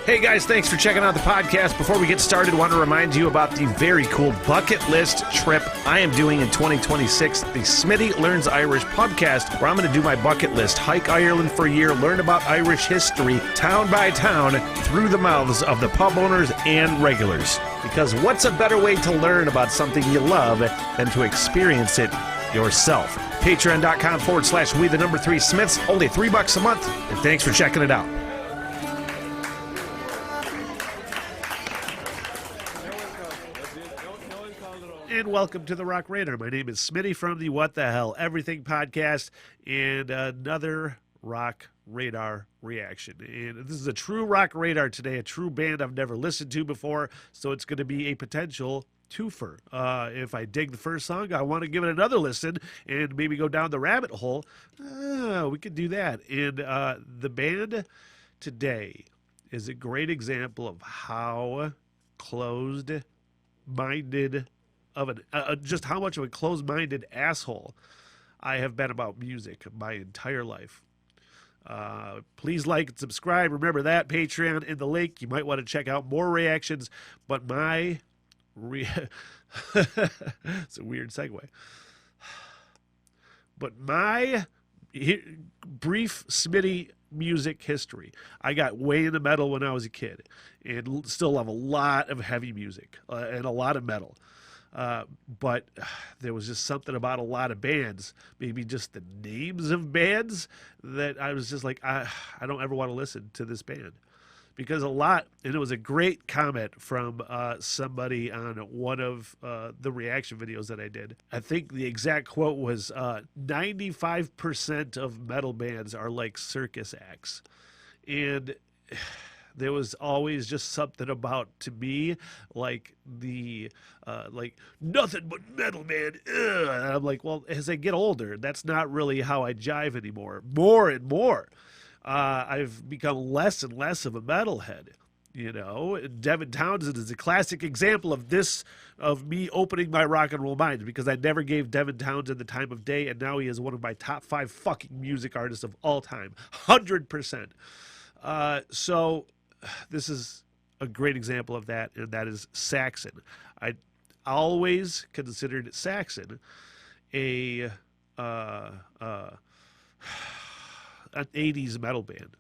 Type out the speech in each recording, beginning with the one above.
Hey guys, thanks for checking out the podcast. Before we get started, I want to remind you about the very cool bucket list trip I am doing in 2026, the Smitty Learns Irish podcast, where I'm going to do my bucket list, hike Ireland for a year, learn about Irish history, town by town, through the mouths of the pub owners and regulars. Because what's a better way to learn about something you love than to experience it yourself? Patreon.com/we3smiths, only $3 a month, and thanks for checking it out. And welcome to the Rock Radar. My name is Smitty from the What the Hell Everything podcast and another Rock Radar reaction. And this is a true Rock Radar today, a true band I've never listened to before, so it's going to be a potential twofer. If I dig the first song, I want to give it another listen and maybe go down the rabbit hole. We could do that. And the band today is a great example of how closed-minded of just how much of a closed-minded asshole I have been about music my entire life. Please like and subscribe. Remember that, Patreon in the link. You might want to check out more reactions, but my it's a weird segue. But my brief Smitty music history. I got way into metal when I was a kid and still love a lot of heavy music and a lot of metal. But there was just something about a lot of bands, maybe just the names of bands, that I was just like, I don't ever want to listen to this band. Because a lot, and it was a great comment from somebody on one of the reaction videos that I did. I think the exact quote was, 95% of metal bands are like circus acts. And there was always just something about, to me, like the, like, nothing but metal, man. Ugh. And I'm like, well, as I get older, that's not really how I jive anymore. More and more. I've become less and less of a metalhead, you know. Devin Townsend is a classic example of this, of me opening my rock and roll mind, because I never gave Devin Townsend the time of day, and now he is one of my top 5 fucking music artists of all time. 100%. So this is a great example of that, and that is Saxon. I always considered Saxon an 80s metal band,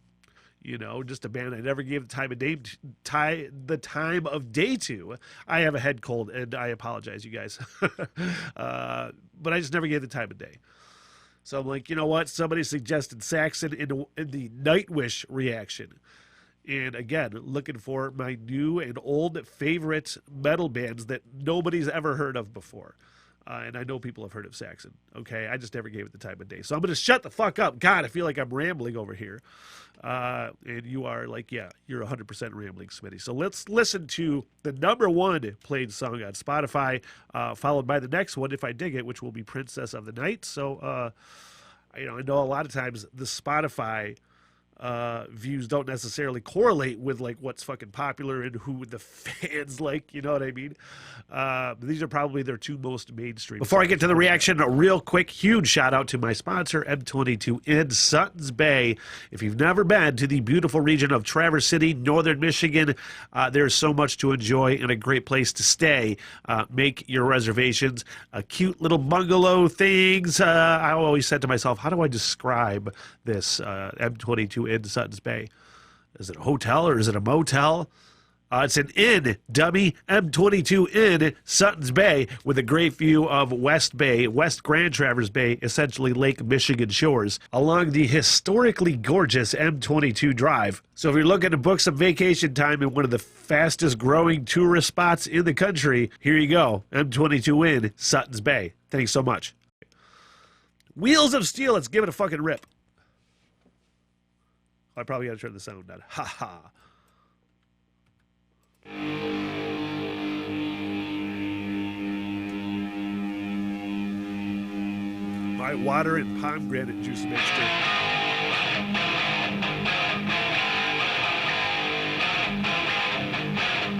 you know, just a band I never gave the time of day to. I have a head cold, and I apologize, you guys. But I just never gave the time of day. So I'm like, you know what? Somebody suggested Saxon in the Nightwish reaction. And again, looking for my new and old favorite metal bands that nobody's ever heard of before. And I know people have heard of Saxon. Okay, I just never gave it the time of day. So I'm going to shut the fuck up. God, I feel like I'm rambling over here. And you are like, yeah, you're 100% rambling, Smitty. So let's listen to the #1 played song on Spotify, followed by the next one, if I dig it, which will be Princess of the Night. So, you know, I know a lot of times the Spotify views don't necessarily correlate with like what's fucking popular and who the fans like, you know what I mean? These are probably their 2 most mainstream. Before I get to the reaction, a real quick, huge shout out to my sponsor, M22 in Suttons Bay. If you've never been to the beautiful region of Traverse City, northern Michigan, there's so much to enjoy and a great place to stay. Make your reservations. Cute little bungalow things. I always said to myself, how do I describe this M22 in Suttons Bay? Is it a hotel or is it a motel? It's an inn, dummy. M22 Inn, Suttons Bay, with a great view of West Grand Traverse Bay, essentially Lake Michigan shores, along the historically gorgeous M22 Drive. So if you're looking to book some vacation time in one of the fastest growing tourist spots in the country, here you go. M22 Inn, Suttons Bay. Thanks so much. Wheels of Steel, let's give it a fucking rip. I probably got to turn the sound down. Ha ha. My water and pomegranate juice mixture.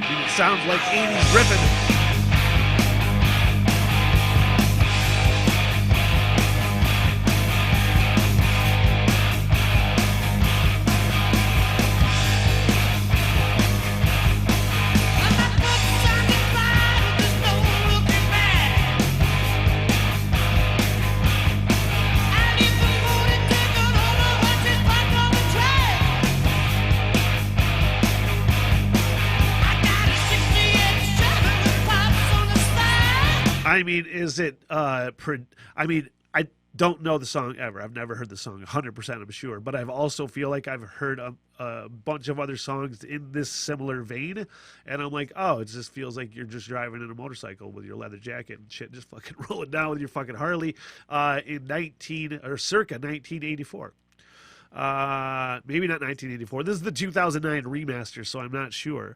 It sounds like 80s riffing. I mean, is it? I mean, I don't know the song ever. I've never heard the song 100%. I'm sure, but I've also feel like I've heard a bunch of other songs in this similar vein, and I'm like, oh, it just feels like you're just driving in a motorcycle with your leather jacket and shit, just fucking rolling down with your fucking Harley, in circa 1984. Maybe not 1984. This is the 2009 remaster, so I'm not sure.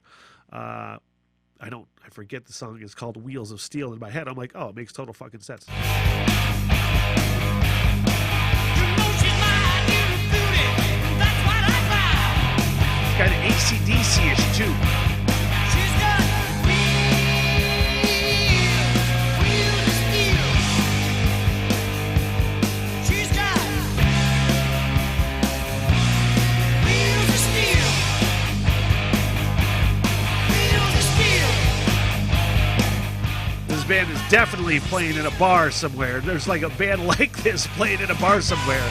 I forget the song is called Wheels of Steel. In my head, I'm like, oh, it makes total fucking sense. It's kind of AC/DC-ish too. Band is definitely playing in a bar somewhere. There's like a band like this playing in a bar somewhere.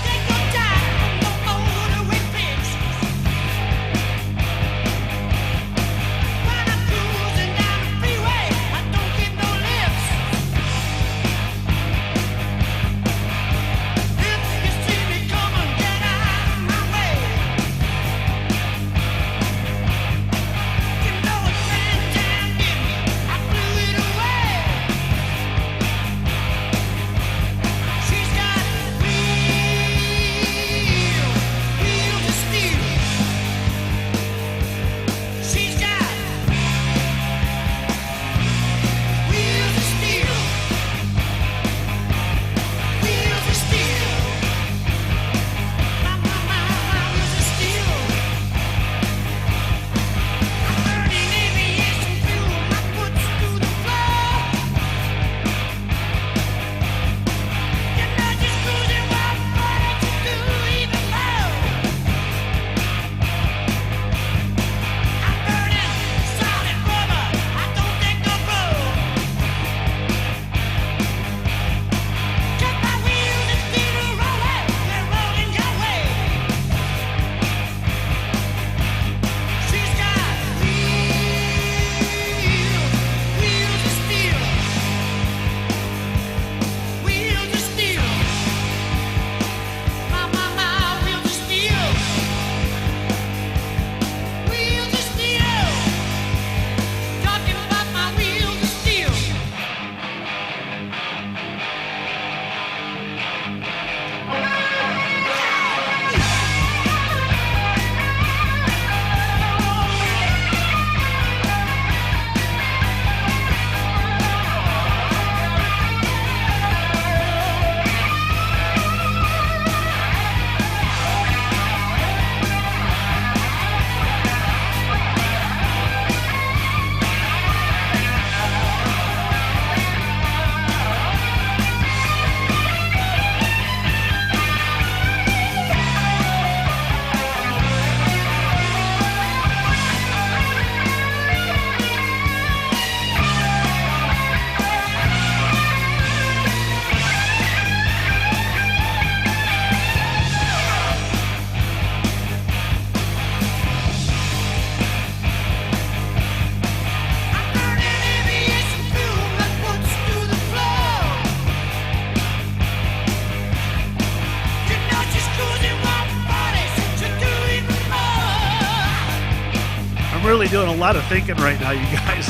Really doing a lot of thinking right now, you guys.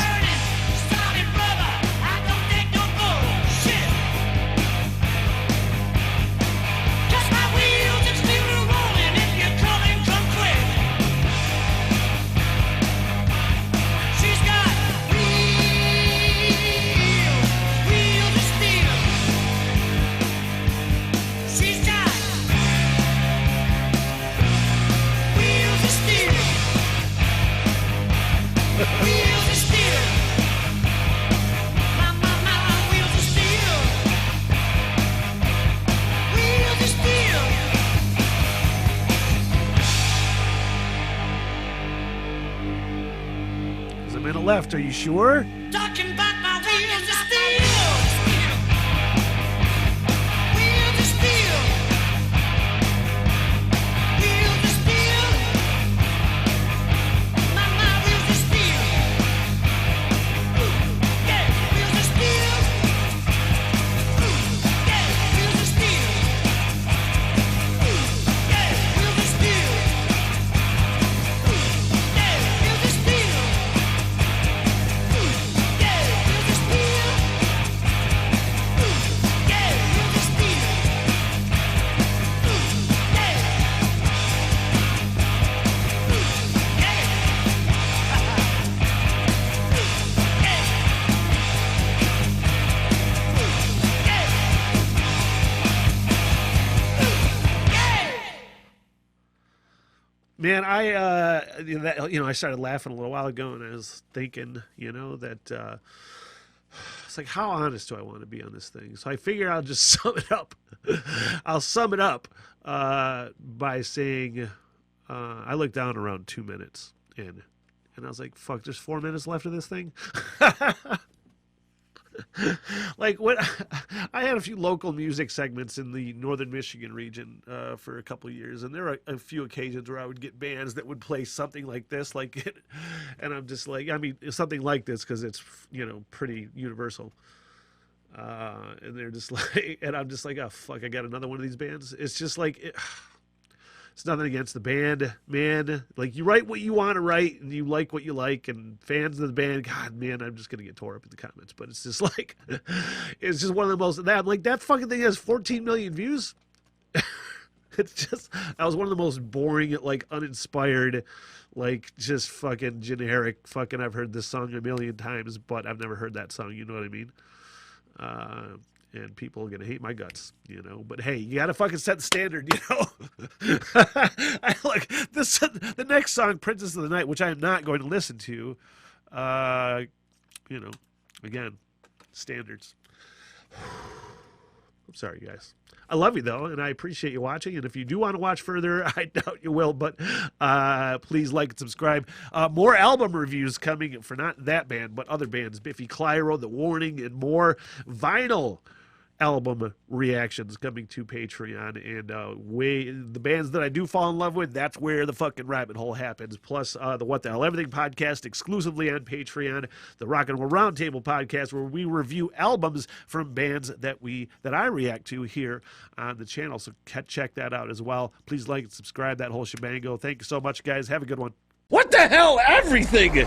Left, are you sure? Talking about my wheels of steel. Wheels of steel. Wheels of steel. My wheels of steel. Yeah, wheels of steel. Man, I started laughing a little while ago, and I was thinking, that it's like, how honest do I want to be on this thing? So I figure I'll just sum it up. I'll sum it up by saying I looked down around 2 minutes in, and I was like, fuck, there's 4 minutes left of this thing. Like, what I had a few local music segments in the northern Michigan region for a couple of years, and there were a few occasions where I would get bands that would play something like this, and I'm just like, I mean, something like this, because it's pretty universal. And they're just like, and I'm just like, oh fuck, I got another one of these bands. It's just like, it's nothing against the band, man. Like, you write what you want to write, and you like what you like, and fans of the band, God, man, I'm just gonna get tore up in the comments. But it's just like, it's just one of the most. That fucking thing has 14 million views. It's just, that was one of the most boring, like, uninspired, like, just fucking generic. Fucking, I've heard this song a million times, but I've never heard that song. You know what I mean? And people are gonna hate my guts, But hey, you gotta fucking set the standard, Look, the next song, "Princess of the Night," which I am not going to listen to. Again, standards. I'm sorry, guys. I love you, though, and I appreciate you watching. And if you do want to watch further, I doubt you will, but please like and subscribe. More album reviews coming for not that band, but other bands. Biffy Clyro, The Warning, and more vinyl album reactions coming to Patreon. And the bands that I do fall in love with, that's where the fucking rabbit hole happens. Plus the What the Hell Everything podcast exclusively on Patreon, the Rock and Roll Roundtable podcast, where we review albums from bands that I react to here on the channel. So check that out as well. Please like and subscribe, that whole shebango. Thank you so much, guys. Have a good one. What the hell everything?